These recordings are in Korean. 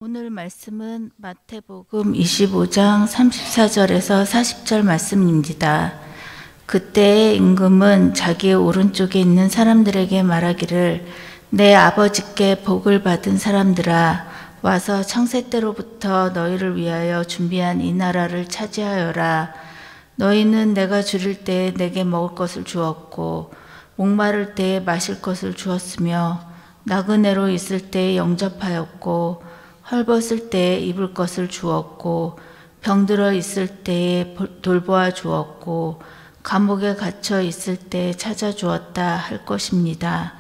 오늘 말씀은 마태복음 25장 34절에서 40절 말씀입니다. 그때의 임금은 자기의 오른쪽에 있는 사람들에게 말하기를 내 아버지께 복을 받은 사람들아 와서 창세 때로부터 너희를 위하여 준비한 이 나라를 차지하여라. 너희는 내가 줄일 때에 내게 먹을 것을 주었고 목마를 때에 마실 것을 주었으며 나그네로 있을 때에 영접하였고 헐벗을 때에 입을 것을 주었고 병들어 있을 때에 돌보아 주었고 감옥에 갇혀 있을 때에 찾아주었다 할 것입니다.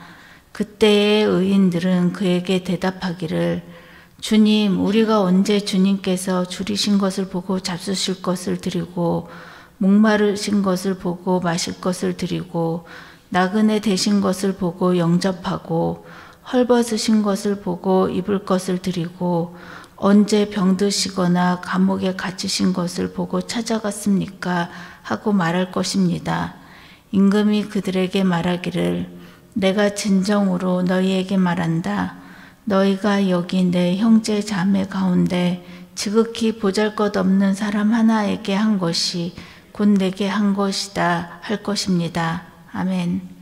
그때의 의인들은 그에게 대답하기를 주님, 우리가 언제 주님께서 줄이신 것을 보고 잡수실 것을 드리고 목마르신 것을 보고 마실 것을 드리고 나그네 되신 것을 보고 영접하고 헐벗으신 것을 보고 입을 것을 드리고 언제 병드시거나 감옥에 갇히신 것을 보고 찾아갔습니까? 하고 말할 것입니다. 임금이 그들에게 말하기를 내가 진정으로 너희에게 말한다. 너희가 여기 내 형제 자매 가운데 지극히 보잘것없는 사람 하나에게 한 것이 곧 내게 한 것이다 할 것입니다. 아멘.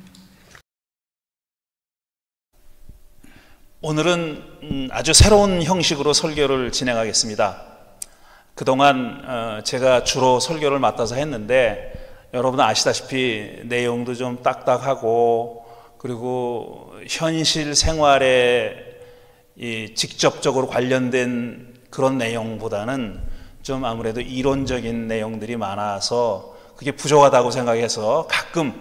오늘은 아주 새로운 형식으로 설교를 진행하겠습니다. 그동안 제가 주로 설교를 맡아서 했는데 여러분 아시다시피 내용도 좀 딱딱하고 그리고 현실 생활에 직접적으로 관련된 그런 내용보다는 좀 아무래도 이론적인 내용들이 많아서 그게 부족하다고 생각해서 가끔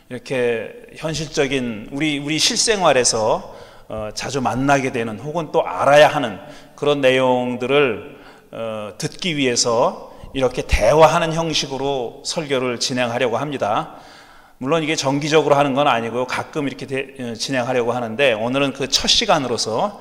이렇게 현실적인 우리 실생활에서 자주 만나게 되는 혹은 또 알아야 하는 그런 내용들을 듣기 위해서 이렇게 대화하는 형식으로 설교를 진행하려고 합니다. 물론 이게 정기적으로 하는 건 아니고요. 가끔 이렇게 진행하려고 하는데 오늘은 그 첫 시간으로서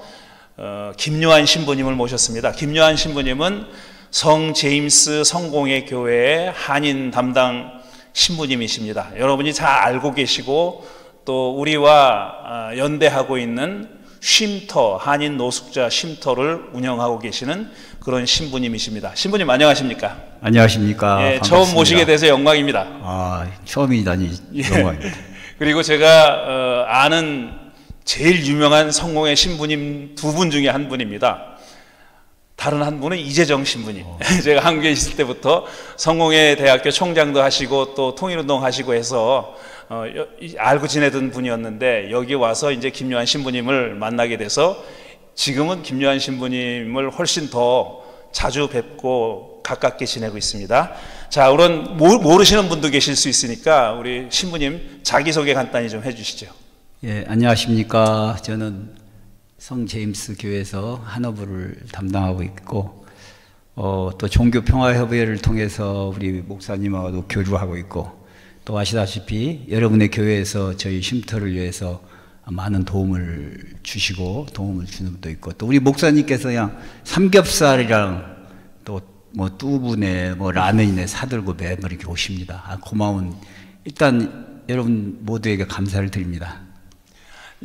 김요한 신부님을 모셨습니다. 김요한 신부님은 성 제임스 성공회 교회의 한인 담당 신부님이십니다. 여러분이 잘 알고 계시고 또 우리와 연대하고 있는 쉼터, 한인 노숙자 쉼터를 운영하고 계시는 그런 신부님이십니다. 신부님 안녕하십니까? 안녕하십니까? 예, 처음 모시게 돼서 영광입니다. 아, 처음이다니 영광입니다. 그리고 제가 아는 제일 유명한 성공의 신부님 두 분 중에 한 분입니다. 다른 한 분은 이재정 신부님. 제가 한국에 있을 때부터 성공회 대학교 총장도 하시고 또 통일운동 하시고 해서 알고 지내던 분이었는데 여기 와서 이제 김요한 신부님을 만나게 돼서 지금은 김요한 신부님을 훨씬 더 자주 뵙고 가깝게 지내고 있습니다. 자, 우선 모르시는 분도 계실 수 있으니까 우리 신부님 자기소개 간단히 좀 해주시죠. 예, 안녕하십니까? 저는 성 제임스 교회에서 한어부를 담당하고 있고 또 종교평화협의회를 통해서 우리 목사님하고도 교류하고 있고 또 아시다시피 여러분의 교회에서 저희 쉼터를 위해서 많은 도움을 주시고 도움을 주는 분도 있고 또 우리 목사님께서 그냥 삼겹살이랑 또 뭐 뚜부네 뭐 라면이네 사들고 매번 이렇게 오십니다. 고마운 일단 여러분 모두에게 감사를 드립니다.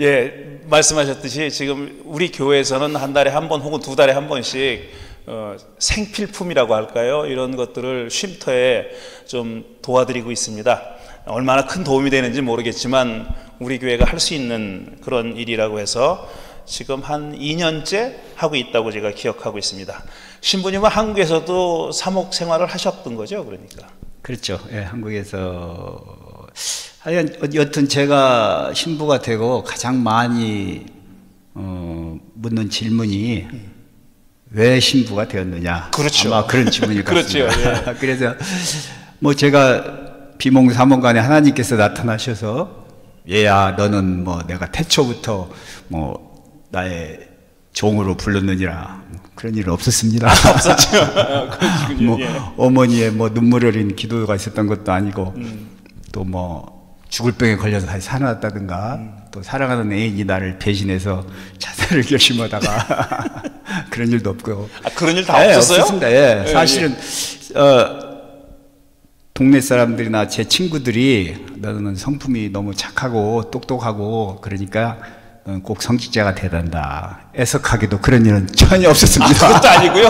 예, 말씀하셨듯이 지금 우리 교회에서는 한 달에 한 번 혹은 두 달에 한 번씩 생필품이라고 할까요? 이런 것들을 쉼터에 좀 도와드리고 있습니다. 얼마나 큰 도움이 되는지 모르겠지만 우리 교회가 할 수 있는 그런 일이라고 해서 지금 한 2년째 하고 있다고 제가 기억하고 있습니다. 신부님은 한국에서도 사목 생활을 하셨던 거죠? 그러니까. 그렇죠. 예, 한국에서 하여간 여튼 제가 신부가 되고 가장 많이 묻는 질문이 왜 신부가 되었느냐. 그렇죠. 아마 그런 질문일 것 같습니다. 그렇죠. 예. 그래서 뭐 제가 비몽사몽간에 하나님께서 나타나셔서 얘야 너는 뭐 내가 태초부터 뭐 나의 종으로 불렀느니라 그런 일은 없었습니다. 없었죠. 뭐 어머니의 뭐 눈물 흘린 기도가 있었던 것도 아니고 또 뭐 죽을 병에 걸려서 다시 살아났다든가 또 사랑하는 애인이 나를 배신해서 자살을 결심하다가 그런 일도 없고요. 아, 그런 일 다 없었어요? 없었습니다. 예. 사실은 동네 사람들이나 제 친구들이 너는 성품이 너무 착하고 똑똑하고 그러니까 꼭 성직자가 돼야 된다. 애석하게도 그런 일은 전혀 없었습니다. 그것도 아니고요.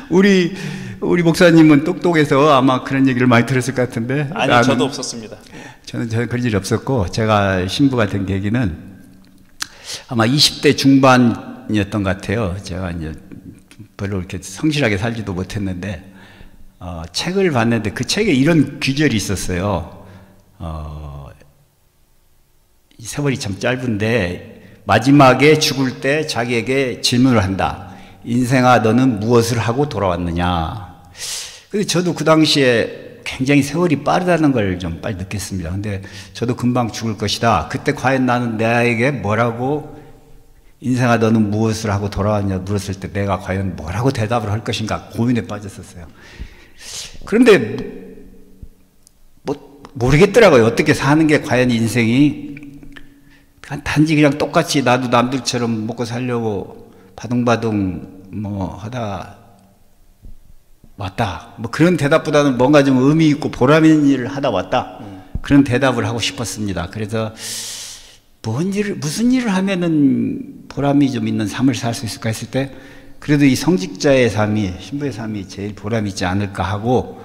우리 목사님은 똑똑해서 아마 그런 얘기를 많이 들었을 것 같은데. 아니, 저도 없었습니다. 저는 그런 일이 없었고, 제가 신부가 된 계기는 아마 20대 중반이었던 것 같아요. 제가 이제 별로 이렇게 성실하게 살지도 못했는데, 책을 봤는데 그 책에 이런 귀절이 있었어요. 이 세월이 참 짧은데 마지막에 죽을 때 자기에게 질문을 한다. 인생아, 너는 무엇을 하고 돌아왔느냐. 그래서 저도 그 당시에 굉장히 세월이 빠르다는 걸 좀 빨리 느꼈습니다. 근데 저도 금방 죽을 것이다. 그때 과연 나는 나에게 뭐라고, 인생아 너는 무엇을 하고 돌아왔냐 물었을 때 내가 과연 뭐라고 대답을 할 것인가 고민에 빠졌었어요. 그런데 모르겠더라고요. 어떻게 사는 게 과연 인생이. 단지 그냥 똑같이 나도 남들처럼 먹고 살려고 바둥바둥 하다 왔다. 그런 대답보다는 뭔가 좀 의미 있고 보람 있는 일을 하다 왔다. 그런 대답을 하고 싶었습니다. 그래서 무슨 일을 하면은 보람이 좀 있는 삶을 살 수 있을까 했을 때, 그래도 이 성직자의 삶이, 신부의 삶이 제일 보람 있지 않을까 하고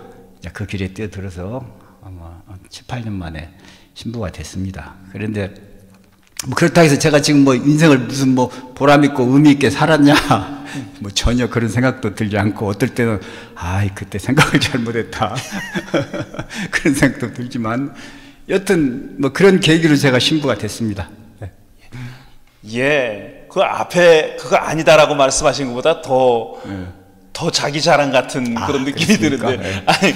그 길에 뛰어들어서 아마 7, 8년 만에 신부가 됐습니다. 그런데 그렇다 해서 제가 지금 인생을 무슨 보람 있고 의미 있게 살았냐, 전혀 그런 생각도 들지 않고, 어떨 때는 그때 생각을 잘못했다 그런 생각도 들지만, 여튼 그런 계기로 제가 신부가 됐습니다. 네. 예, 그 앞에 그거 아니다라고 말씀하신 것보다 더 자기 자랑 같은 그런 느낌이 드는데, 네. 아니,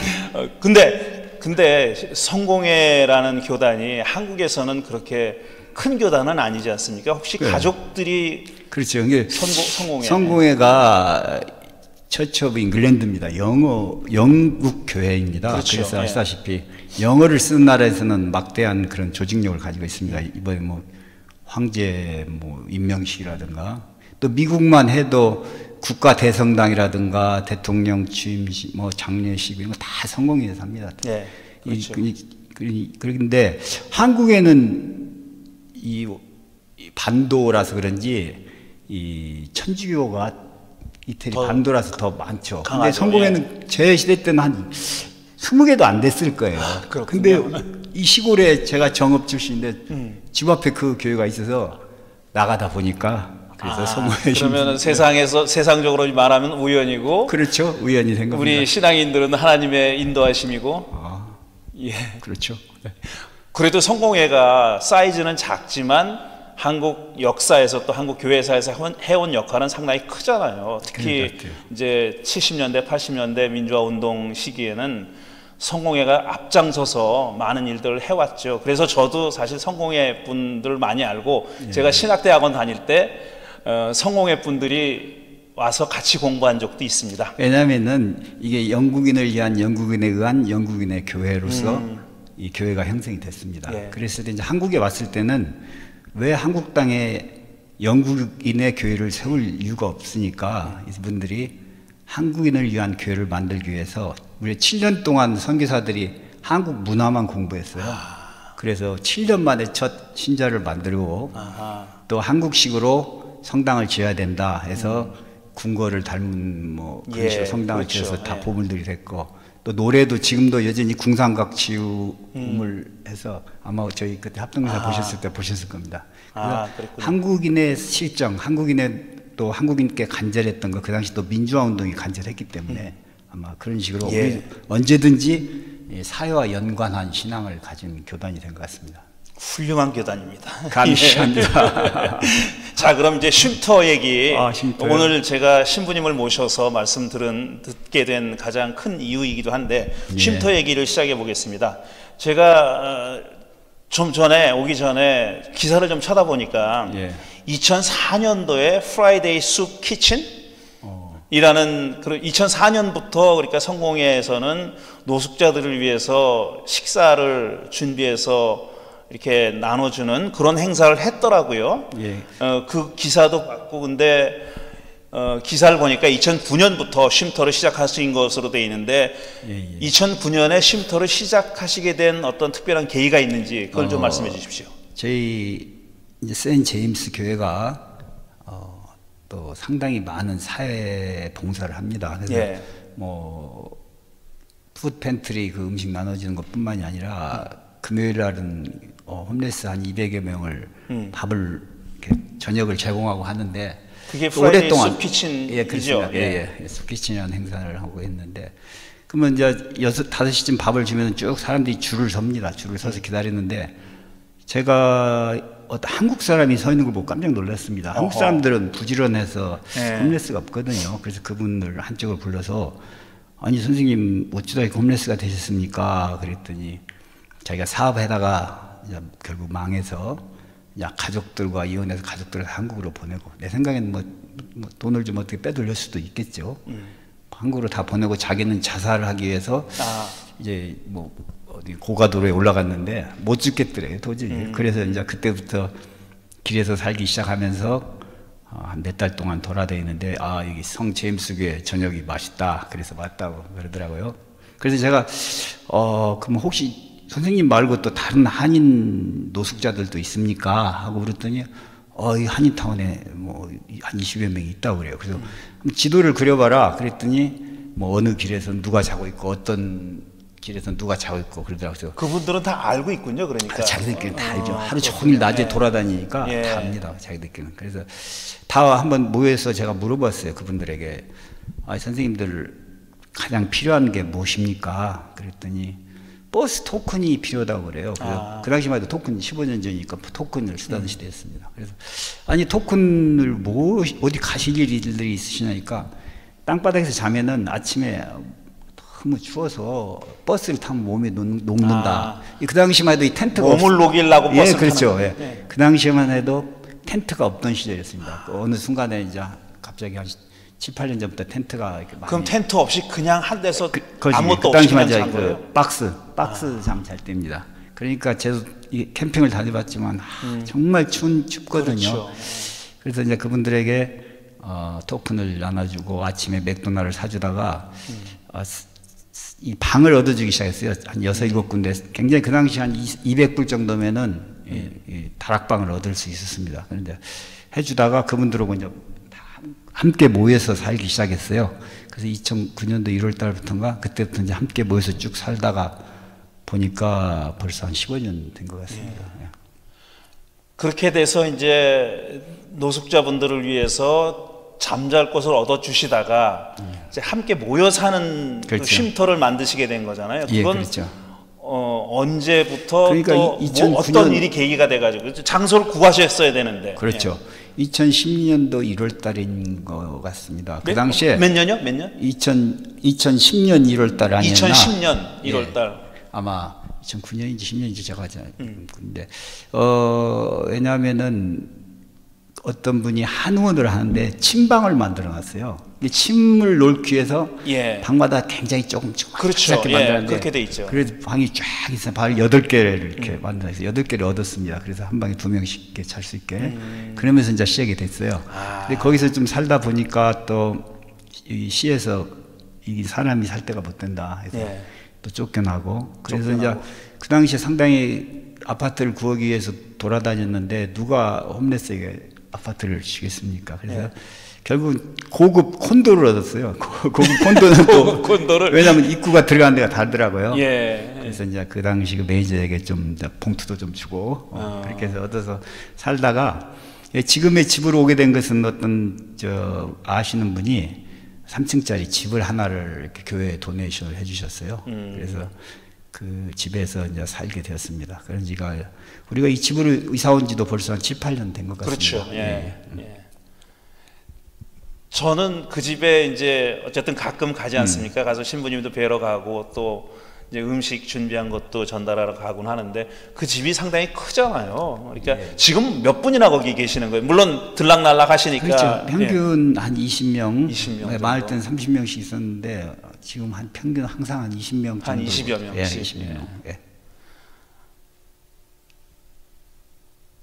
근데 성공회라는 교단이 한국에서는 그렇게 큰 교단은 아니지 않습니까? 혹시 네. 가족들이 그렇죠. 이게 성공회. 성공회가 처치 오브 잉글랜드입니다. 영국 교회입니다. 그렇죠. 그래서 아시다시피 영어를 쓰는 나라에서는 막대한 그런 조직력을 가지고 있습니다. 이번에 황제 임명식이라든가, 또 미국만 해도 국가 대성당이라든가 대통령 취임식, 장례식 이런 거 다 성공회에서 합니다. 네, 그렇죠. 그런데 한국에는 이 반도라서 그런지 이 천주교가 이태리 반도라서 더 많죠. 강하죠. 근데 성공회는 제 시대 때는 한 20개도 안 됐을 거예요. 근데 이 시골에 제가 정읍 출신인데 집 앞에 그 교회가 있어서 나가다 보니까, 그래서 성공회. 그러면 세상적으로 말하면 우연이고, 그렇죠. 우연이 된 겁니다. 우리 신앙인들은 하나님의 인도하심이고. 예, 그렇죠. 네. 그래도 성공회가 사이즈는 작지만 한국 역사에서 또 한국 교회사에서 해온 역할은 상당히 크잖아요. 특히 이제 70년대, 80년대 민주화 운동 시기에는 성공회가 앞장서서 많은 일들을 해왔죠. 그래서 저도 사실 성공회 분들 많이 알고, 제가 신학대학원 다닐 때 성공회 분들이 와서 같이 공부한 적도 있습니다. 왜냐하면은 이게 영국인을 위한 영국인에 의한 영국인의 교회로서 이 교회가 형성이 됐습니다. 예. 그래서 이제 한국에 왔을 때는 왜 한국 땅에 영국인의 교회를 세울 이유가 없으니까 이분들이 한국인을 위한 교회를 만들기 위해서 우리 7년 동안 선교사들이 한국 문화만 공부했어요. 그래서 7년 만에 첫 신자를 만들고, 또 한국식으로 성당을 지어야 된다 해서 궁궐을 닮은 그런 식으로 성당을 그렇죠. 지어서 다 보물들이 됐고, 또 노래도 지금도 여전히 궁상각 지음을 해서 아마 저희 그때 합동사 보셨을 때 보셨을 겁니다. 그래서 한국인의 실정, 또 한국인께 간절했던 거, 그 당시 또 민주화 운동이 간절했기 때문에 아마 그런 식으로 우리 언제든지 사회와 연관한 신앙을 가진 교단이 된 것 같습니다. 훌륭한 교단입니다. 감사합니다. 자, 그럼 이제 쉼터 얘기. 쉼터요? 오늘 제가 신부님을 모셔서 듣게 된 가장 큰 이유이기도 한데, 쉼터 얘기를 시작해 보겠습니다. 제가 좀 전에 오기 전에 기사를 좀 쳐다보니까 2004년도에 프라이데이 숲 키친 이라는 2004년부터 그러니까 성공회에서는 노숙자들을 위해서 식사를 준비해서 이렇게 나눠주는 그런 행사를 했더라고요. 그 기사도 봤고, 근데 기사를 보니까 2009년부터 쉼터를 시작하신 것으로 되어 있는데 2009년에 쉼터를 시작하시게 된 어떤 특별한 계기가 있는지 그걸 좀 말씀해 주십시오. 저희 이제 세인트 제임스 교회가 또 상당히 많은 사회 봉사를 합니다. 그래서 예. 뭐 푸드 팬트리 그 음식 나눠주는 것뿐만이 아니라 금요일 날은 홈레스 한 200여 명을 밥을 이렇게 저녁을 제공하고 하는데 그게 또 프라이데이 오랫동안 숲키친이죠? 예, 그렇습니다. 예. 숲키친이라는 행사를 하고 했는데 그러면 이제 5시쯤 밥을 주면 쭉 사람들이 줄을 섭니다. 줄을 서서 기다리는데 제가 어떤 한국 사람이 서 있는 걸 보고 깜짝 놀랐습니다. 한국 사람들은 부지런해서 예. 홈레스가 없거든요. 그래서 그분을 한쪽을 불러서 아니 선생님 어쩌다 이렇게 홈레스가 되셨습니까? 그랬더니 자기가 사업하다가 이제 결국 망해서 이제 가족들과 이혼해서 가족들을 한국으로 보내고 내 생각에는 뭐 돈을 좀 어떻게 빼돌릴 수도 있겠죠. 한국으로 다 보내고 자기는 자살을 하기 위해서 이제 뭐 어디 고가도로에 올라갔는데 못 죽겠더래요 도저히. 그래서 이제 그때부터 길에서 살기 시작하면서 한 몇 달 동안 돌아다니는데 여기 성 제임스 교회 저녁이 맛있다 그래서 왔다고 그러더라고요. 그래서 제가 그럼 혹시 선생님 말고 또 다른 한인 노숙자들도 있습니까 하고 그랬더니 이 한인타운에 뭐 한 20여 명이 있다고 그래요. 그래서 지도를 그려봐라 그랬더니 뭐 어느 길에서 누가 자고 있고 어떤 길에서 누가 자고 있고 그러더라고요. 그래서 그분들은 다 알고 있군요. 그러니까 자기들끼리 다 알죠. 하루 종일 낮에 예. 돌아다니니까 예. 다 압니다. 자기들끼리는. 그래서 다 한번 모여서 제가 물어봤어요. 그분들에게 선생님들 가장 필요한 게 무엇입니까? 그랬더니 버스 토큰이 필요하다고 그래요. 그 당시만 해도 토큰 15년 전이니까 토큰을 쓰던 시대였습니다. 그래서 아니 토큰을 어디 가실 일들이 있으시냐니까 땅바닥에서 자면은 아침에 너무 추워서 버스를 타면 몸에 녹는다. 그 당시만 해도 이 텐트가 몸을 녹이려고 버스 예, 그렇죠. 예. 예. 그 당시만 해도 텐트가 없던 시절이었습니다. 어느 순간에 이제 갑자기 한 7, 8년 전부터 텐트가 이렇게 많이 그럼 텐트 없이 그냥 한 데서 거지. 아무것도 그 없이 당시만 그냥 이제 잔 거예요? 그 박스 잠 잘 때입니다. 그러니까 저도 이 캠핑을 다녀봤지만 정말 춥거든요. 그렇죠. 그래서 이제 그분들에게 토큰을 나눠주고 아침에 맥도날드를 사주다가 이 방을 얻어주기 시작했어요. 한 6, 7군데. 굉장히 그 당시 한 200불 정도면은 이 다락방을 얻을 수 있었습니다. 그런데 해주다가 그분들하고 이제 다 함께 모여서 살기 시작했어요. 그래서 2009년도 1월 달부터인가 그때부터 이제 함께 모여서 쭉 살다가 보니까 벌써 한 15년 된 것 같습니다. 예. 그렇게 돼서 이제 노숙자분들을 위해서 잠잘 곳을 얻어 주시다가 이제 함께 모여 사는 그 그렇죠. 쉼터를 만드시게 된 거잖아요. 예, 그건 그렇죠. 언제부터 그러니까 또 2009년 뭐 어떤 일이 계기가 돼가지고 장소를 구하셨어야 되는데. 그렇죠. 2010년도 1월 달인 것 같습니다. 그 당시에 몇 년이요? 몇 년? 2010년 1월 달 아니었나? 2010년 1월 달. 아마 2009년인지 10년인지 제가 근데 왜냐하면은 어떤 분이 한의원을 하는데 침방을 만들어 놨어요. 이 침을 놓기 위해서 예. 방마다 굉장히 조금씩 그렇죠. 예, 만들었는데 그렇게 돼 있죠. 그래서 방이 쫙 있어요. 방을 8개를 이렇게 만들어서 8개를 얻었습니다. 그래서 한 방에 2명씩 잘 수 있게. 그러면서 이제 시작이 됐어요. 근데 거기서 좀 살다 보니까 또 이 시에서 이 사람이 살 데가 못 된다 해서 예. 또 쫓겨나고 그래서 이제 그 당시에 상당히 아파트를 구하기 위해서 돌아다녔는데 누가 홈레스에게 아파트를 주겠습니까? 그래서 예. 결국 고급 콘도를 얻었어요. 고급 콘도는 또 콘도를. 왜냐하면 입구가 들어가는 데가 다르더라고요. 예. 그래서 이제 그 당시 그 매니저에게 좀 이제 봉투도 좀 주고 그렇게 해서 얻어서 살다가 지금의 집으로 오게 된 것은 어떤 아시는 분이 3층짜리 집을 하나를 이렇게 교회에 도네이션을 해주셨어요. 그래서 그 집에서 이제 살게 되었습니다. 그런 지가 우리가 이 집으로 이사 온 지도 벌써 한 7, 8년 된 것 같습니다. 그렇죠. 예. 예. 저는 그 집에 이제 어쨌든 가끔 가지 않습니까? 가서 신부님도 뵈러 가고 또 이제 음식 준비한 것도 전달하러 가곤 하는데 그 집이 상당히 크잖아요. 그러니까 예. 지금 몇 분이나 거기 계시는 거예요? 물론 들락날락 하시니까. 그렇죠. 예. 평균 한 20명, 20명 많을 정도. 때는 30명씩 있었는데 지금 한 평균 항상 한 20명 정도. 한 20여 명씩. 예, 20여 명. 예.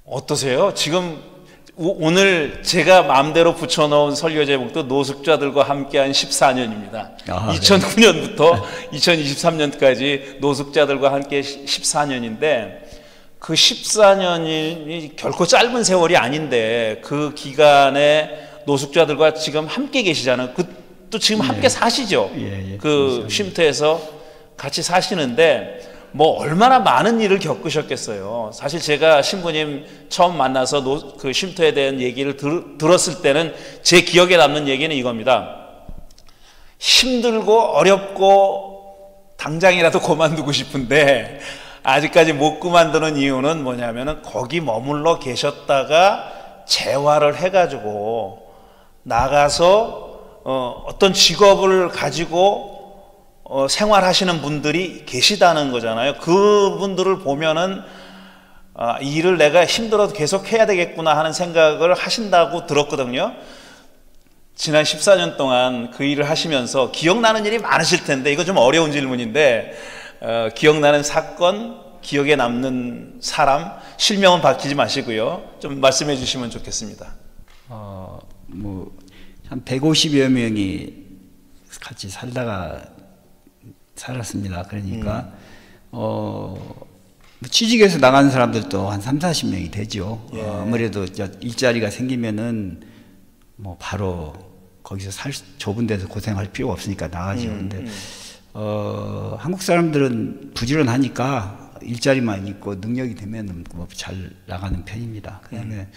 어떠세요? 지금 오늘 제가 마음대로 붙여놓은 설교 제목도 노숙자들과 함께한 14년입니다. 아, 2009년부터 2023년까지 노숙자들과 함께 14년인데 그 14년이 결코 짧은 세월이 아닌데 그 기간에 노숙자들과 지금 함께 계시잖아요. 또 지금 함께 사시죠. 그 쉼터에서 같이 사시는데 뭐 얼마나 많은 일을 겪으셨겠어요. 사실 제가 신부님 처음 만나서 그 쉼터에 대한 얘기를 들었을 때는 제 기억에 남는 얘기는 이겁니다. 힘들고 어렵고 당장이라도 그만두고 싶은데 아직까지 못 그만두는 이유는 뭐냐면은 거기 머물러 계셨다가 재활을 해가지고 나가서 어떤 직업을 가지고 생활하시는 분들이 계시다는 거잖아요. 그분들을 보면은 이 일을 내가 힘들어도 계속 해야 되겠구나 하는 생각을 하신다고 들었거든요. 지난 14년 동안 그 일을 하시면서 기억나는 일이 많으실 텐데 이거 좀 어려운 질문인데 기억나는 사건, 기억에 남는 사람, 실명은 밝히지 마시고요. 좀 말씀해 주시면 좋겠습니다. 한 150여 명이 같이 살았습니다. 그러니까 취직해서 나가는 사람들도 한 3, 40명이 되죠. 아무래도 일자리가 생기면은 뭐 바로 거기서 좁은 데서 고생할 필요가 없으니까 나가죠. 근데 한국 사람들은 부지런하니까 일자리만 있고 능력이 되면 뭐 잘 나가는 편입니다. 그다음에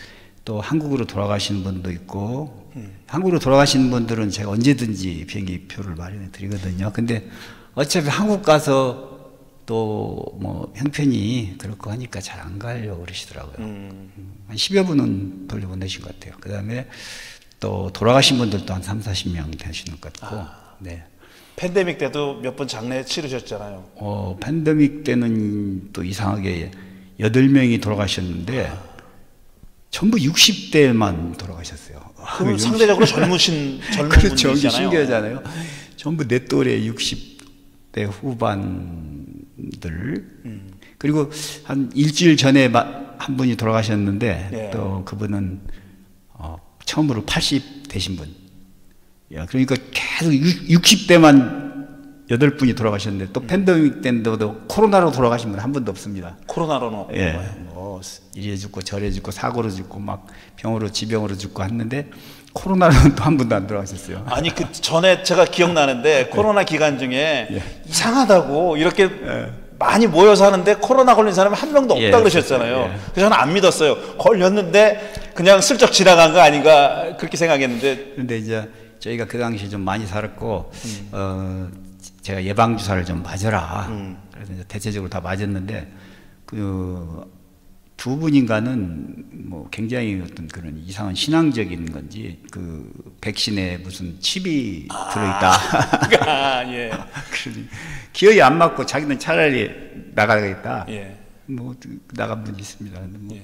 또 한국으로 돌아가시는 분도 있고 한국으로 돌아가시는 분들은 제가 언제든지 비행기 표를 마련해 드리거든요. 근데 어차피 한국 가서 또 뭐 형편이 그렇고 하니까 잘 안 가려고 그러시더라고요. 한 10여 분은 돌려보내신 것 같아요. 그 다음에 또 돌아가신 분들도 한 3, 40명 되시는 것 같고. 네. 팬데믹 때도 몇 번 장례 치르셨잖아요. 팬데믹 때는 또 이상하게 8명이 돌아가셨는데 전부 60대만 돌아가셨어요. 그럼 상대적으로 젊은 그렇죠. 분이잖아요. 신기하잖아요. 전부 내 또래 60대 후반들. 그리고 한 일주일 전에 한 분이 돌아가셨는데 또 그분은 처음으로 80 되신 분. 그러니까 계속 60대만 8분이 돌아가셨는데 또 팬데믹 때도 코로나로 돌아가신 분 한 분도 없습니다. 코로나로는? 뭐 이래 죽고 저래 죽고 사고로 죽고 막 병으로 지병으로 죽고 했는데 코로나로는 또 한 분도 안 돌아가셨어요. 아니 그 전에 제가 기억나는데 코로나 기간 중에 이상하다고 이렇게 많이 모여서 하는데 코로나 걸린 사람이 한 명도 없다 그러셨잖아요. 그래서 저는 안 믿었어요. 걸렸는데 그냥 슬쩍 지나간 거 아닌가 그렇게 생각했는데. 근데 이제 저희가 그 당시에 좀 많이 살았고 제가 예방 주사를 좀 맞아라. 그래서 이제 대체적으로 다 맞았는데 그 두 분인가는 뭐 굉장히 어떤 그런 이상한 신앙적인 건지 그 백신에 무슨 칩이 들어있다. 예. 기어이 안 맞고 자기는 차라리 나가겠다. 예. 뭐 나간 분이 있습니다. 근데 뭐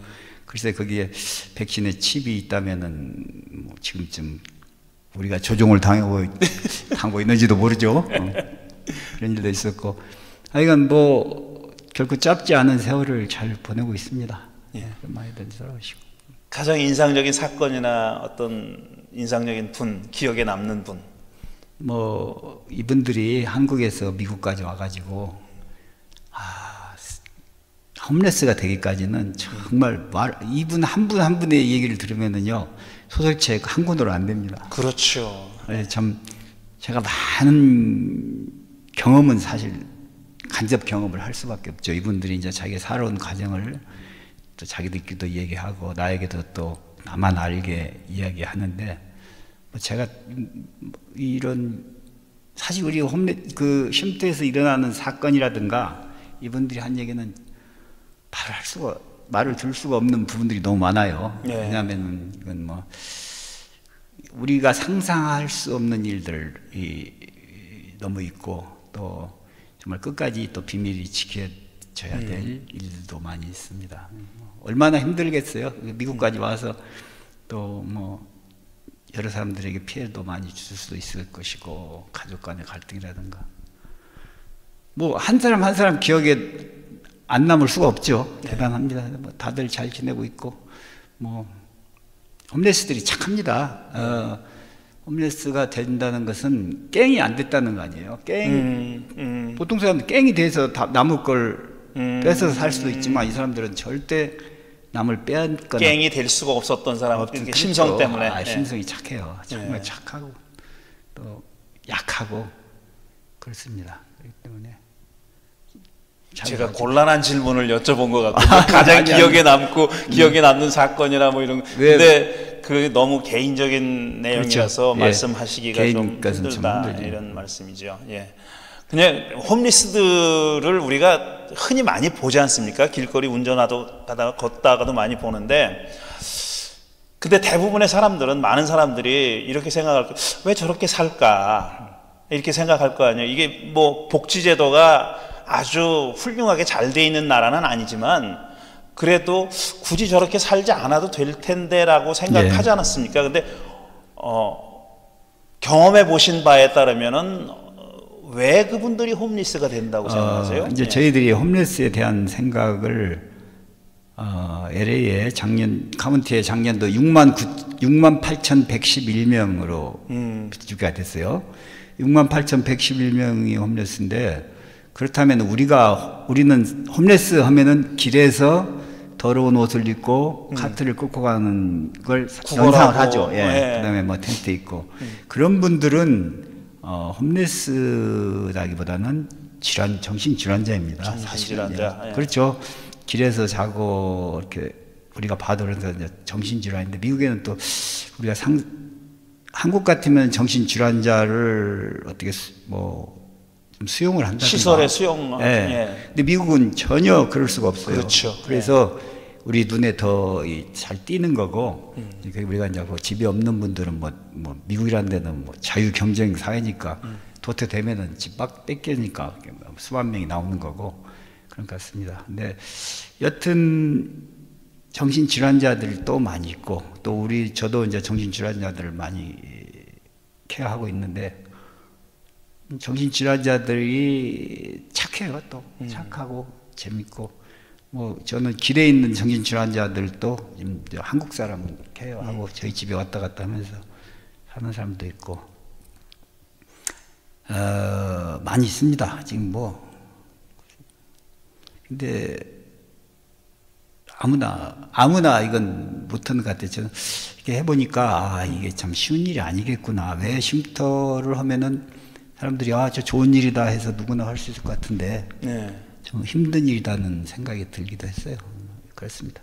글쎄 거기에 백신에 칩이 있다면은 뭐 지금쯤 우리가 조종을 당하고 있는지도 모르죠. 그런 일도 있었고, 하여간 뭐 결코 짧지 않은 세월을 잘 보내고 있습니다. 많이들 살아오시고. 가장 인상적인 사건이나 어떤 인상적인 분, 기억에 남는 분. 뭐 이분들이 한국에서 미국까지 와가지고 홈레스가 되기까지는 정말 이분 한 분 한 분의 얘기를 들으면은요 소설책 한 권으로 안 됩니다. 그렇죠. 참 제가 많은 경험은 사실 간접 경험을 할 수밖에 없죠. 이분들이 이제 자기가 살아온 과정을 또 자기들끼리도 얘기하고 나에게도 또 나만 알게 이야기하는데 뭐 제가 이런 사실 우리 그 쉼터에서 일어나는 사건이라든가 이분들이 한 얘기는 말을 들 수가 없는 부분들이 너무 많아요. 왜냐하면 이건 뭐 우리가 상상할 수 없는 일들이 너무 있고 또 정말 끝까지 또 비밀이 지켜져야 될 일들도 많이 있습니다. 얼마나 힘들겠어요. 미국까지 와서 또 뭐 여러 사람들에게 피해도 많이 줄 수도 있을 것이고 가족 간의 갈등이라든가 뭐 한 사람 한 사람 기억에 안 남을 수가 없죠. 대단합니다. 뭐 다들 잘 지내고 있고 뭐 홈레스들이 착합니다. 홈레스가 된다는 것은 깽이 안 됐다는 거 아니에요. 보통 사람들 깽이 돼서 다 남의 걸 뺏어서 살 수도 있지만 이 사람들은 절대 남을 빼앗거나 갱이 될 수가 없었던 사람, 그렇죠. 심성 때문에. 예. 심성이 착해요. 정말 예. 착하고 또 약하고 그렇습니다. 그렇기 때문에 제가 곤란한 질문을 여쭤본 것 같고 가장 기억에 남고 기억에 남는 사건이나 뭐 이런. 근데 그 너무 개인적인 내용이라서 그렇죠. 말씀하시기가 예. 좀 개인까지는 힘들다 좀 힘들죠. 이런 말씀이죠. 예. 그냥 홈리스들을 우리가 흔히 많이 보지 않습니까? 길거리 운전하다가 걷다가도 많이 보는데, 근데 대부분의 사람들은, 많은 사람들이 이렇게 생각할 거예요. 왜 저렇게 살까? 이렇게 생각할 거 아니에요. 이게 뭐 복지제도가 아주 훌륭하게 잘 돼 있는 나라는 아니지만 그래도 굳이 저렇게 살지 않아도 될 텐데라고 생각하지 않았습니까? 근데 경험해 보신 바에 따르면은 왜 그분들이 홈리스가 된다고 생각하세요? 이제 저희들이 홈리스에 대한 생각을 LA에 카운티에 작년도 68,111명으로 비교가 됐어요. 68,111명이 홈리스인데, 그렇다면 우리는 홈리스 하면은 길에서 더러운 옷을 입고 카트를 끌고 가는 걸 연상을 하죠. 예. 네. 그다음에 뭐 텐트 있고 그런 분들은 홈리스라기보다는 정신 질환자입니다. 정신 질환자. 예. 예. 그렇죠. 길에서 자고 이렇게 우리가 봐도 그래서 정신 질환인데, 미국에는 또 우리가 한국 같으면 정신 질환자를 어떻게 좀 수용을 한다든가 시설에 수용. 예. 예. 근데 미국은 전혀 그럴 수가 없어요. 그렇죠. 그래서 우리 눈에 더 잘 띄는 거고, 우리가 이제 집이 없는 분들은 뭐 미국이라는 데는 뭐 자유 경쟁 사회니까 도태되면은 집 막 뺏기니까 수만 명이 나오는 거고 그런 것 같습니다. 근데 여튼 정신 질환자들도 많이 있고, 또 저도 이제 정신 질환자들을 많이 케어하고 있는데, 정신 질환자들이 착해요. 또 착하고 재밌고, 뭐 저는 길에 있는 정신 질환자들도 한국 사람은 케어하고 저희 집에 왔다 갔다 하면서 사는 사람도 있고 많이 있습니다. 지금 근데 아무나 이건 못하는 것 같아요. 저는 이렇게 해보니까 이게 참 쉬운 일이 아니겠구나. 왜 쉼터를 하면은 사람들이 저 좋은 일이다 해서 누구나 할 수 있을 것 같은데 좀 힘든 일이라는 생각이 들기도 했어요. 그렇습니다.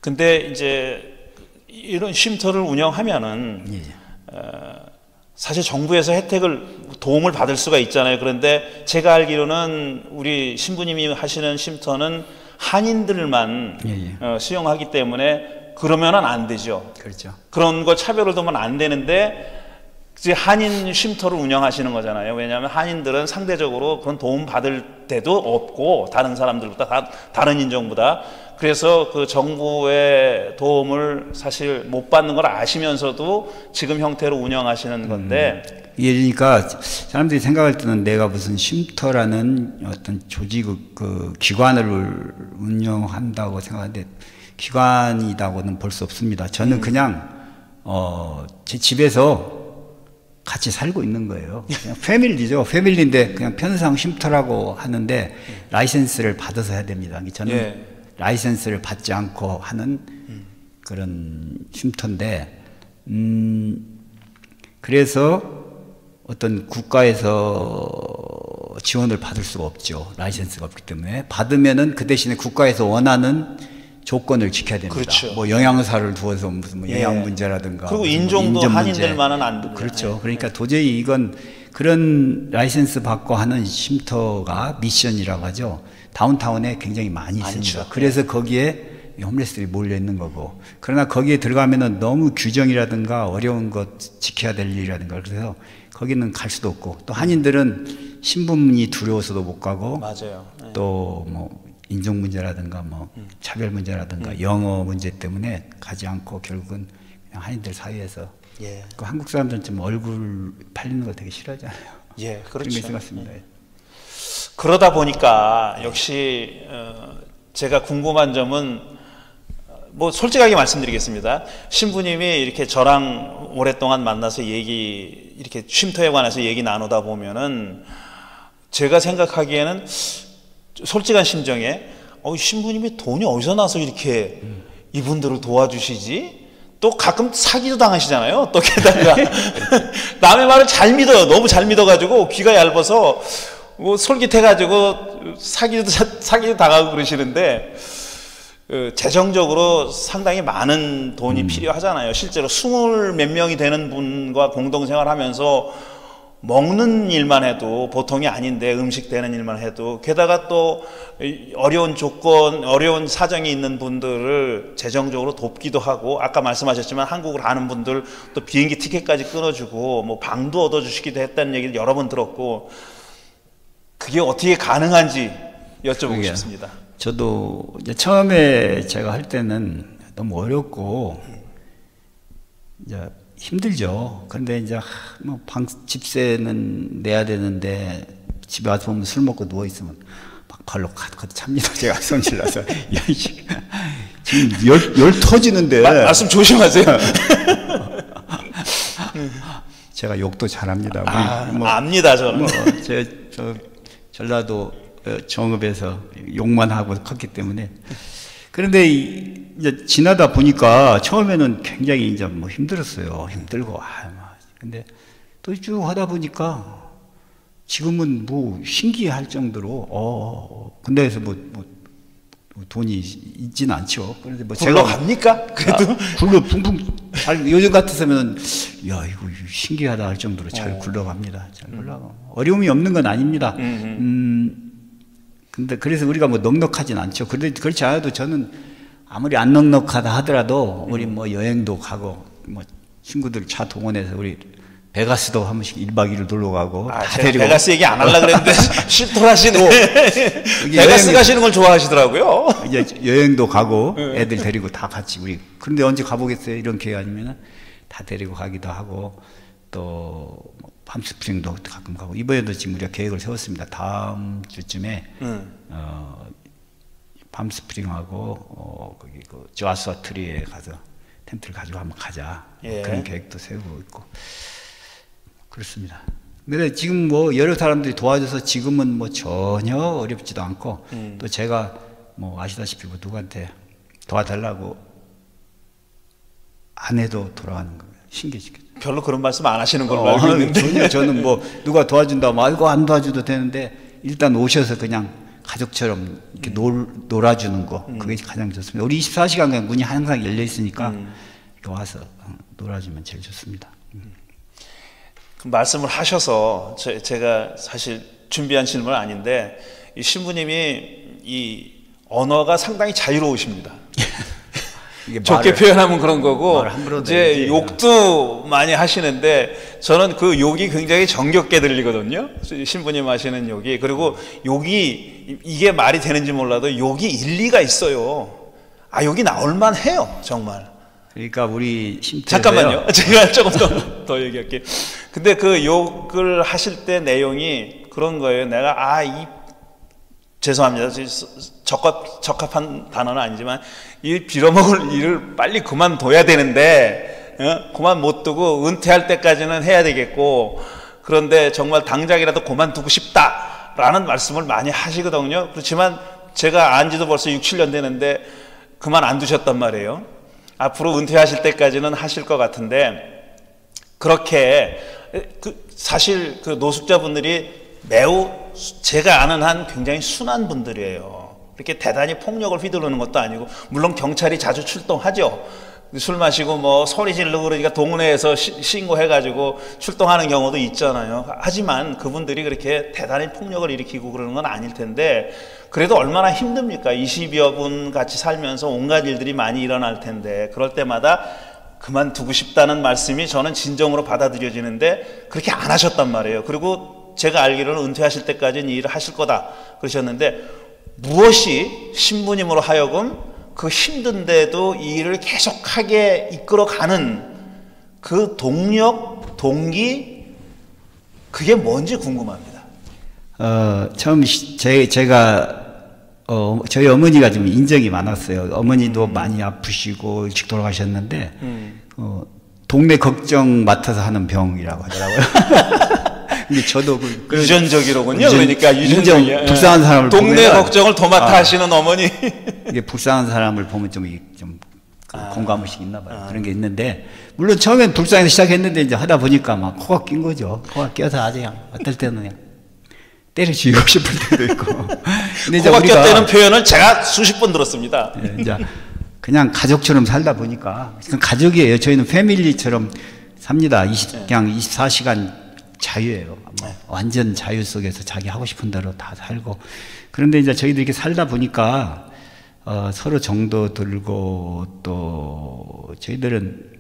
근데 이제 이런 쉼터를 운영하면은 사실 정부에서 도움을 받을 수가 있잖아요. 그런데 제가 알기로는 우리 신부님이 하시는 쉼터는 한인들만 수용하기 때문에 그러면은 안 되죠. 그렇죠. 그런 거 차별을 두면 안 되는데 이제 한인 쉼터를 운영하시는 거잖아요. 왜냐하면 한인들은 상대적으로 그런 도움 받을 데도 없고, 다른 사람들보다, 다른 인종보다. 그래서 그 정부의 도움을 사실 못 받는 걸 아시면서도 지금 형태로 운영하시는 건데. 그러니까 사람들이 생각할 때는 내가 무슨 쉼터라는 어떤 조직, 기관을 운영한다고 생각하는데, 기관이라고는 볼 수 없습니다. 저는 그냥 제 집에서 같이 살고 있는 거예요. 그냥 패밀리죠. 패밀리인데 그냥 편상 쉼터라고 하는데 라이센스를 받아서 해야 됩니다. 저는 라이센스를 받지 않고 하는 그런 쉼터인데, 그래서 어떤 국가에서 지원을 받을 수가 없죠. 라이센스가 없기 때문에. 받으면은 그 대신에 국가에서 원하는 조건을 지켜야 됩니다. 그렇죠. 뭐 영양사를 두어서 무슨 영양 문제라든가. 그리고 인종도 한인들만은 안 돼요. 그렇죠. 그러니까 도저히 이건 그런 라이센스 받고 하는 쉼터가 미션이라고 하죠. 다운타운에 굉장히 많이 있습니다. 많죠. 그래서 거기에 홈레스들이 몰려 있는 거고, 그러나 거기에 들어가면은 너무 규정이라든가 어려운 것 지켜야 될 일이라든가, 그래서 거기는 갈 수도 없고, 또 한인들은 신분이 두려워서도 못 가고, 맞아요. 또 뭐 인종 문제라든가 뭐 차별 문제라든가 영어 문제 때문에 가지 않고 결국은 그냥 한인들 사이에서. 그 한국 사람들은 좀 얼굴 팔리는 거 되게 싫어하잖아요. 그렇죠. 그런 게 있는 것 같습니다. 그러다 보니까 역시 제가 궁금한 점은, 뭐 솔직하게 말씀드리겠습니다. 신부님이 이렇게 저랑 오랫동안 만나서 이렇게 쉼터에 관해서 얘기 나누다 보면은 제가 생각하기에는 솔직한 심정에 신부님이 돈이 어디서 나서 이렇게 이분들을 도와주시지? 또 가끔 사기도 당하시잖아요. 또 게다가 남의 말을 잘 믿어요. 너무 잘 믿어가지고 귀가 얇아서 뭐 솔깃해가지고 사기도 당하고 그러시는데 재정적으로 상당히 많은 돈이 필요하잖아요. 실제로 20 몇 명이 되는 분과 공동생활하면서 먹는 일만 해도 보통이 아닌데 음식 되는 일만 해도 게다가 또 어려운 조건, 어려운 사정이 있는 분들을 재정적으로 돕기도 하고 아까 말씀하셨지만 한국을 아는 분들 또 비행기 티켓까지 끊어주고 뭐 방도 얻어주시기도 했다는 얘기를 여러 번 들었고 그게 어떻게 가능한지 여쭤보고 싶습니다. 저도 이제 처음에 제가 할 때는 너무 어렵고 이제 힘들죠. 그런데 이제 뭐 집세는 내야 되는데 집에 와서 보면 술 먹고 누워 있으면 막 발로 가득 찹니다. 제가 성질나서 지금 열 터지는데 말씀 조심하세요. 제가 욕도 잘합니다. 압니다 저는. 저 전라도 정읍에서 욕만 하고 컸기 때문에. 그런데 이제 지나다 보니까 처음에는 굉장히 이제 뭐 힘들었어요. 힘들고 근데 또 쭉 하다 보니까 지금은 뭐 신기할 정도로 군대에서 뭐 돈이 있지는 않죠. 그런데 뭐 제가 갑니까? 그래도 굴러 붕붕 잘 요즘 같았으면 야 이거 신기하다 할 정도로 잘 굴러갑니다. 잘 굴러가. 어려움이 없는 건 아닙니다. 근데 그래서 우리가 뭐 넉넉하진 않죠. 그런데 그렇지 않아도 저는 아무리 안 넉넉하다 하더라도 우리 뭐 여행도 가고 뭐 친구들 차 동원해서 우리 베가스도 한 번씩 1박 2일 놀러 가고 다 데리고. 베가스 얘기 안 하려고 그랬는데 실토하시네. 베가스 가시는 걸 좋아하시더라고요. 이제 여행도 가고 애들 데리고 다 같이 우리. 그런데 언제 가보겠어요? 이런 기회 아니면은 다 데리고 가기도 하고 또 팜스프링도 가끔 가고 이번에도 지금 우리가 계획을 세웠습니다. 다음 주쯤에 팜스프링하고 거기 그 조아스와 트리에 가서 텐트를 가지고 한번 가자. 그런 계획도 세우고 있고 그렇습니다. 근데 지금 뭐 여러 사람들이 도와줘서 지금은 뭐 전혀 어렵지도 않고 또 제가 뭐 아시다시피 뭐 누구한테 도와달라고 안 해도 돌아가는 거예요. 신기하시겠죠. 별로 그런 말씀 안 하시는 걸로 알고 있는데 전혀 저는 뭐 누가 도와준다고 알고 안 도와줘도 되는데 일단 오셔서 그냥 가족처럼 이렇게 놀아주는 거 그게 가장 좋습니다. 우리 24시간 문이 항상 열려 있으니까 와서 놀아주면 제일 좋습니다. 그 말씀을 하셔서 제가 사실 준비한 질문은 아닌데 이 신부님이 이 언어가 상당히 자유로우십니다. 좋게 표현하면 그런 거고 이제 욕도 많이 하시는데 저는 그 욕이 굉장히 정겹게 들리거든요. 신부님 하시는 욕이. 그리고 욕이 이게 말이 되는지 몰라도 욕이 일리가 있어요. 욕이 나올만 해요 정말. 그러니까 우리 잠깐만요. 제가 조금 더 얘기할게요. 근데 그 욕을 하실 때 내용이 그런 거예요. 내가 죄송합니다. 적합한 단어는 아니지만 이 빌어먹을 일을 빨리 그만둬야 되는데 그만 못 두고 은퇴할 때까지는 해야 되겠고 그런데 정말 당장이라도 그만두고 싶다라는 말씀을 많이 하시거든요. 그렇지만 제가 안 지도 벌써 6, 7년 되는데 그만 안 두셨단 말이에요. 앞으로 은퇴하실 때까지는 하실 것 같은데 그렇게 사실 그 노숙자분들이 매우 제가 아는 한 굉장히 순한 분들이에요. 그렇게 대단히 폭력을 휘두르는 것도 아니고 물론 경찰이 자주 출동하죠. 술 마시고 뭐 소리 지르고 그러니까 동네에서 신고해가지고 출동하는 경우도 있잖아요. 하지만 그분들이 그렇게 대단히 폭력을 일으키고 그러는 건 아닐 텐데 그래도 얼마나 힘듭니까? 20여 분 같이 살면서 온갖 일들이 많이 일어날 텐데 그럴 때마다 그만두고 싶다는 말씀이 저는 진정으로 받아들여지는데 그렇게 안 하셨단 말이에요. 그리고 제가 알기로는 은퇴하실 때까지는 이 일을 하실 거다 그러셨는데 무엇이 신부님으로 하여금 그 힘든데도 이 일을 계속하게 이끌어가는 그 동력, 동기 그게 뭔지 궁금합니다. 처음 제가 저희 어머니가 좀 인정이 많았어요. 어머니도 많이 아프시고 일찍 돌아가셨는데 동네 걱정 맡아서 하는 병이라고 하더라고요. 근데 저도 유전적이로군요. 그러니까 유전적이야. 불쌍한 사람을 동네 보면, 걱정을 도맡아 하시는 어머니. 이게 불쌍한 사람을 보면 좀 공감의식이 있나 봐요. 그런 게 있는데, 물론 처음엔 불쌍해서 시작했는데 이제 하다 보니까 막 코가 낀 거죠. 코가 껴서 아주 그냥 어떨 때는 그냥 때려주고 싶을 때도 있고. 근데 이제 코가 꼈다는 표현을 제가 수십 번 들었습니다. 이제 그냥 가족처럼 살다 보니까, 가족이에요. 저희는 패밀리처럼 삽니다. 그냥 24시간 자유예요. 완전 자유 속에서 자기 하고 싶은 대로 다 살고. 그런데 이제 저희들 이렇게 살다 보니까 서로 정도 들고, 또 저희들은,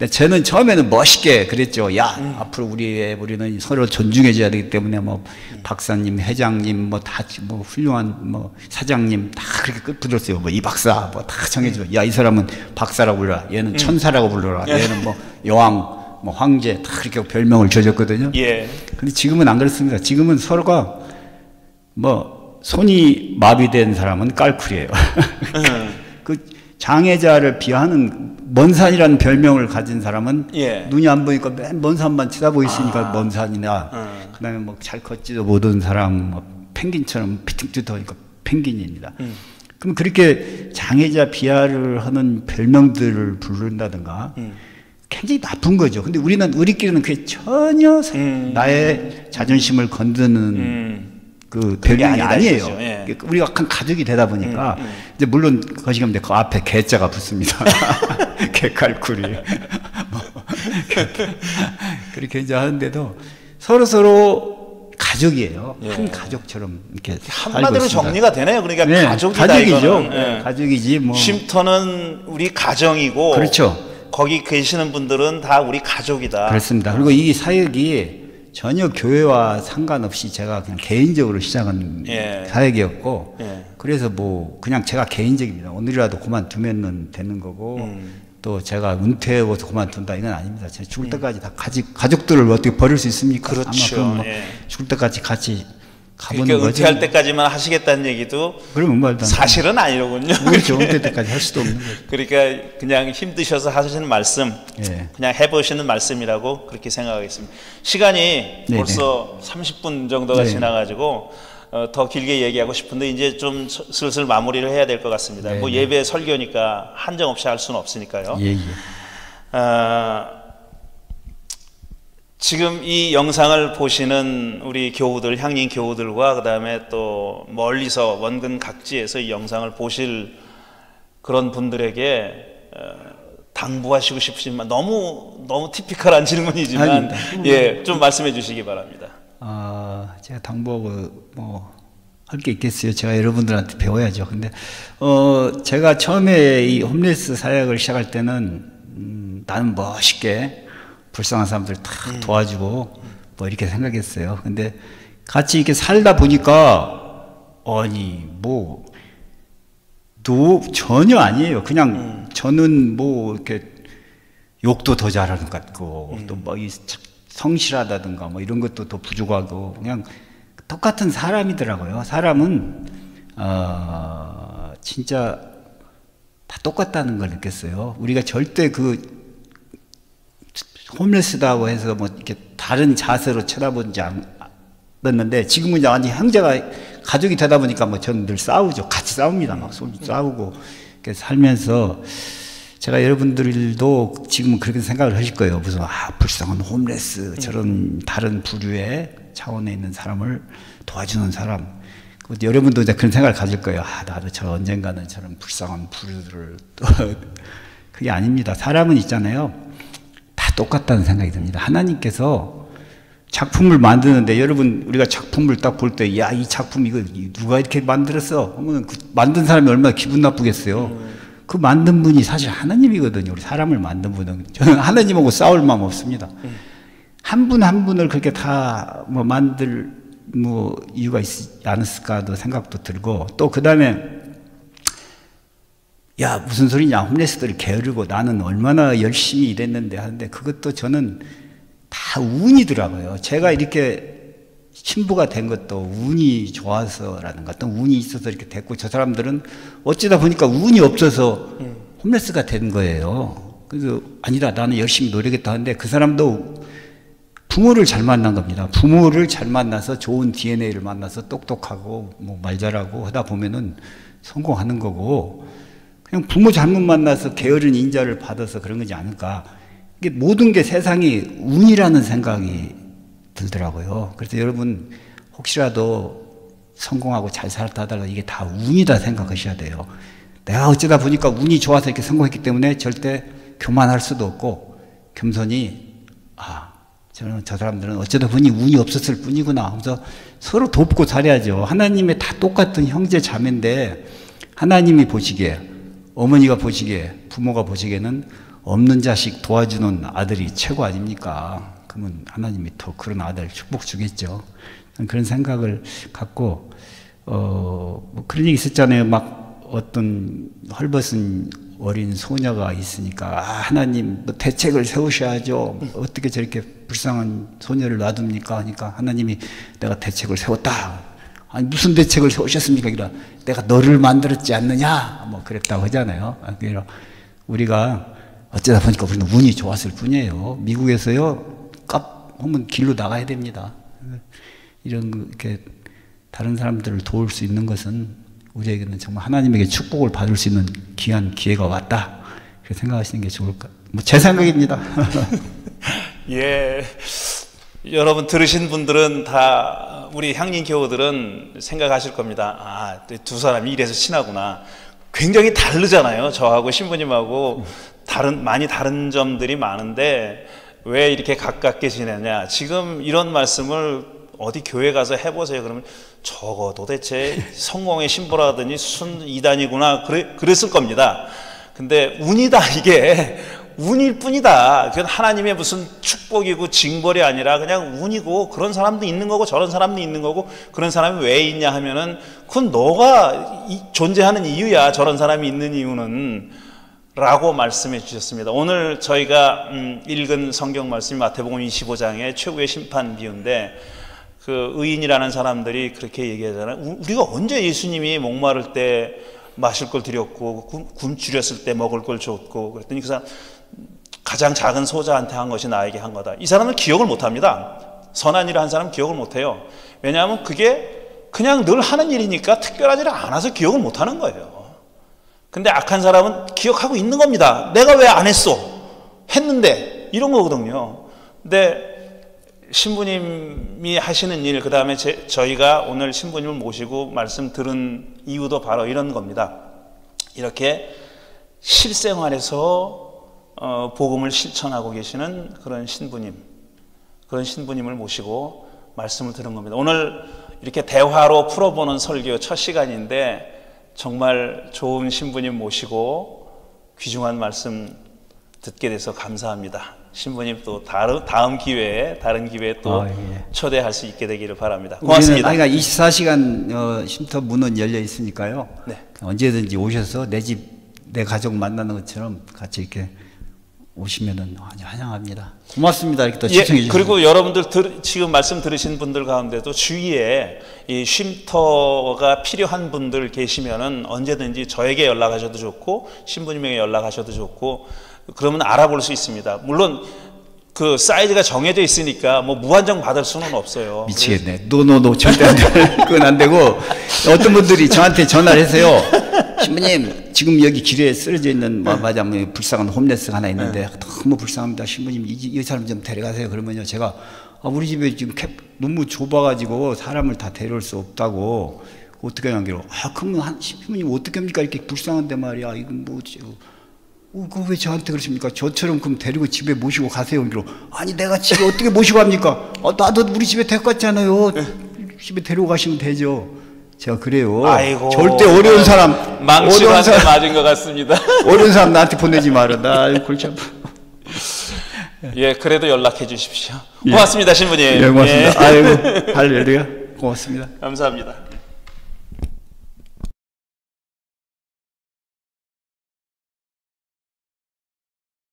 저는 처음에는 멋있게 그랬죠. 야, 앞으로 우리는 서로 존중해줘야 되기 때문에 뭐 박사님, 회장님, 뭐 다 뭐 훌륭한 뭐 사장님 다 그렇게 끝부들었어요. 뭐 이 박사 뭐 다 정해줘. 야, 이 사람은 박사라고 불러라. 얘는 천사라고 불러라. 얘는 뭐 여왕, 뭐 황제 다 그렇게 별명을 줘줬거든요. 예. 근데 지금은 안 그렇습니다. 지금은 서로가 뭐 손이 마비된 사람은 깔쿨이에요. 그 장애자를 비하하는 먼산이라는 별명을 가진 사람은 눈이 안 보니까 맨 먼 산만 쳐다보고 있으니까 먼산이나, 그다음에 뭐 잘 걷지도 못한 사람, 뭐 펭귄처럼 피팅피팅하니까 펭귄입니다. 그럼 그렇게 장애자 비하를 하는 별명들을 부른다든가 굉장히 나쁜 거죠. 근데 우리끼리는 그게 전혀 나의 자존심을 건드는 그 별명이 아니에요. 예. 우리가 한 가족이 되다 보니까 이제 물론 거시기하면 그 앞에 개자가 붙습니다. 개칼쿨이 그렇게 이제 하는데도 서로 가족이에요. 예. 한 가족처럼 이렇게 한마디로 정리가 되네요. 그러니까 네, 가족이다. 가족이죠. 예. 가족이지 뭐. 쉼터는 우리 가정이고, 그렇죠. 거기 계시는 분들은 다 우리 가족이다. 그렇습니다. 그리고 이 사역이 전혀 교회와 상관없이 제가 그냥 개인적으로 시작한 사역이었고, 그래서 뭐 그냥 제가 개인적입니다. 오늘이라도 그만두면 되는 거고, 또 제가 은퇴하고서 그만둔다 이건 아닙니다. 제가 죽을 때까지 다 가족들을 어떻게 버릴 수 있습니까? 그렇죠. 아마 뭐 죽을 때까지 같이 가보는 그러니까 거죠. 은퇴할 때까지만 하시겠다는 얘기도 그러면 말도 사실은 아니로군요. 그렇죠. 은퇴 때까지 할 수도 없는 거죠. 그러니까 그냥 힘드셔서 하시는 말씀, 예. 그냥 해보시는 말씀이라고 그렇게 생각하겠습니다. 시간이 네네. 벌써 30분 정도가 네. 지나가지고 더 길게 얘기하고 싶은데 이제 좀 슬슬 마무리를 해야 될 것 같습니다. 네네. 뭐 예배 설교니까 한정 없이 할 수는 없으니까요. 예, 예. 지금 이 영상을 보시는 우리 교우들, 향린 교우들과 그 다음에 또 멀리서 원근 각지에서 이 영상을 보실 그런 분들에게 당부하시고 싶으시지만 너무 티피컬한 질문이지만 예, 좀 말씀해 주시기 바랍니다. 제가 당부하고 뭐 할 게 있겠어요. 제가 여러분들한테 배워야죠. 근데 제가 처음에 이 홈레스 사역을 시작할 때는 나는 멋있게 불쌍한 사람들 다 도와주고 뭐 이렇게 생각했어요. 근데 같이 이렇게 살다 보니까 아니 뭐 전혀 아니에요. 그냥 저는 뭐 이렇게 욕도 더 잘하는 것 같고 또 뭐 성실하다든가 뭐 이런 것도 더 부족하고 그냥 똑같은 사람이더라고요. 사람은 진짜 다 똑같다는 걸 느꼈어요. 우리가 절대 그 홈레스다고 해서 뭐 이렇게 다른 자세로 쳐다보지 않았는데 지금은 이제 완전 형제가 가족이 되다 보니까 뭐 저는 늘 싸우죠. 같이 싸웁니다. 막 서로 싸우고 이렇게 살면서 제가 여러분들도 지금은 그렇게 생각을 하실 거예요. 무슨 불쌍한 홈레스 저런 다른 부류의 차원에 있는 사람을 도와주는 사람. 여러분도 이제 그런 생각을 가질 거예요. 나도 저 언젠가는 저런 불쌍한 부류들을 그게 아닙니다. 사람은 있잖아요. 다 똑같다는 생각이 듭니다. 하나님께서 작품을 만드는데 여러분 우리가 작품을 딱 볼 때 야, 이 작품 이거 누가 이렇게 만들었어? 하면 그 만든 사람이 얼마나 기분 나쁘겠어요. 그 만든 분이 사실 하나님이거든요. 우리 사람을 만든 분은. 저는 하나님하고 싸울 마음 없습니다. 한 분 한 분을 그렇게 다 뭐 만들 뭐 이유가 있지 않았을까도 생각도 들고 또 그 다음에 야 무슨 소리냐 홈레스들이 게으르고 나는 얼마나 열심히 일했는데 하는데 그것도 저는 다 운이더라고요. 제가 이렇게 신부가 된 것도 운이 좋아서라든가 또 운이 있어서 이렇게 됐고 저 사람들은 어쩌다 보니까 운이 없어서 홈레스가 된 거예요. 그래서 아니다 나는 열심히 노력했다 하는데 그 사람도 부모를 잘 만난 겁니다. 부모를 잘 만나서 좋은 DNA를 만나서 똑똑하고 뭐 말 잘하고 하다 보면은 성공하는 거고, 그냥 부모 잘못 만나서 게으른 인자를 받아서 그런 거지 않을까. 이게 모든 게 세상이 운이라는 생각이 들더라고요. 그래서 여러분 혹시라도 성공하고 잘 살았다 하다가 이게 다 운이다 생각하셔야 돼요. 내가 어쩌다 보니까 운이 좋아서 이렇게 성공했기 때문에 절대 교만할 수도 없고, 겸손히 저 사람들은 어쩌다 보니 운이 없었을 뿐이구나 하면서 서로 돕고 살아야죠. 하나님의 다 똑같은 형제 자매인데 하나님이 보시기에, 어머니가 보시기에, 부모가 보시기에는 없는 자식 도와주는 아들이 최고 아닙니까? 그러면 하나님이 더 그런 아들 축복 주겠죠. 그런 생각을 갖고 뭐 그런 얘기 있었잖아요. 막 어떤 헐벗은 어린 소녀가 있으니까 하나님 뭐 대책을 세우셔야죠. 어떻게 저렇게 불쌍한 소녀를 놔둡니까? 하니까 하나님이 내가 대책을 세웠다. 아니 무슨 대책을 세우셨습니까? 그러니까 내가 너를 만들었지 않느냐? 뭐 그랬다고 하잖아요. 그래서 우리가 어쩌다 보니까 우리는 운이 좋았을 뿐이에요. 미국에서요 깝 하면 길로 나가야 됩니다. 이런 이렇게 다른 사람들을 도울 수 있는 것은 우리에게는 정말 하나님에게 축복을 받을 수 있는 귀한 기회가 왔다. 그렇게 생각하시는 게 좋을까? 뭐 제 생각입니다. 예, 여러분 들으신 분들은 다 우리 향린 교우들은 생각하실 겁니다. 두 사람이 이래서 친하구나. 굉장히 다르잖아요. 저하고 신부님하고 많이 다른 점들이 많은데 왜 이렇게 가깝게 지내냐. 지금 이런 말씀을 어디 교회 가서 해보세요. 그러면 저거 도대체 성공의 신부라더니 순 이단이구나 그랬을 겁니다. 근데 운이다, 이게 운일 뿐이다. 그건 하나님의 무슨 축복이고 징벌이 아니라 그냥 운이고, 그런 사람도 있는 거고 저런 사람도 있는 거고, 그런 사람이 왜 있냐 하면은 그건 너가 존재하는 이유야. 저런 사람이 있는 이유는 라고 말씀해 주셨습니다. 오늘 저희가 읽은 성경 말씀이 마태복음 25장의 최후의 심판 비유인데, 그 의인이라는 사람들이 그렇게 얘기하잖아요. 우리가 언제 예수님이 목마를 때 마실 걸 드렸고 굶주렸을 때 먹을 걸 줬고 그랬더니 그 사람 가장 작은 소자한테 한 것이 나에게 한 거다. 이 사람은 기억을 못합니다. 선한 일을 한 사람은 기억을 못해요. 왜냐하면 그게 그냥 늘 하는 일이니까 특별하지 않아서 기억을 못하는 거예요. 근데 악한 사람은 기억하고 있는 겁니다. 내가 왜 안 했어? 했는데, 이런 거거든요. 근데 신부님이 하시는 일, 그 다음에 저희가 오늘 신부님을 모시고 말씀 들은 이유도 바로 이런 겁니다. 이렇게 실생활에서 복음을 실천하고 계시는 그런 신부님을 모시고 말씀을 들은 겁니다. 오늘 이렇게 대화로 풀어보는 설교 첫 시간인데 정말 좋은 신부님 모시고 귀중한 말씀 듣게 돼서 감사합니다. 신부님 또 다른 기회에 또 초대할 수 있게 되기를 바랍니다. 고맙습니다. 그러니까 24시간 쉼터 문은 열려 있으니까요. 네. 언제든지 오셔서 내 집, 내 가족 만나는 것처럼 같이 이렇게 오시면은 환영합니다. 고맙습니다. 이렇게 또 시청해 주셔서. 그리고 여러분들 지금 말씀 들으신 분들 가운데도 주위에 이 쉼터가 필요한 분들 계시면은 언제든지 저에게 연락하셔도 좋고 신부님에게 연락하셔도 좋고, 그러면 알아볼 수 있습니다. 물론 그 사이즈가 정해져 있으니까 뭐 무한정 받을 수는 없어요. 미치겠네. 노 절대 안 돼. 그건 안 되고, 어떤 분들이 저한테 전화를 해서요. 신부님, 지금 여기 길에 쓰러져 있는 맞아 불쌍한 홈레스가 하나 있는데 너무 불쌍합니다. 신부님 이 사람 좀 데려가세요. 그러면요 제가 우리 집에 지금 너무 좁아가지고 사람을 다 데려올 수 없다고, 어떻게 하냐고. 그러면 신부님 어떻게 합니까? 이렇게 불쌍한데 말이야. 이건 뭐지? 그거 왜 저한테 그러십니까? 저처럼 그럼 데리고 집에 모시고 가세요. 아니 내가 집에 어떻게 모시고 갑니까? 나도 우리 집에 데리고 갔잖아요. 집에 데리고 가시면 되죠. 제가 그래요. 아이고, 절대 어려운 사람, 망치로 한대 맞은 것 같습니다. 어려운 사람 나한테 보내지 마라. 나 골치 아파. 예, 그래도 연락해 주십시오. 고맙습니다, 신부님. 예, 고맙습니다. 아이고, 할렐루야. 고맙습니다. 감사합니다.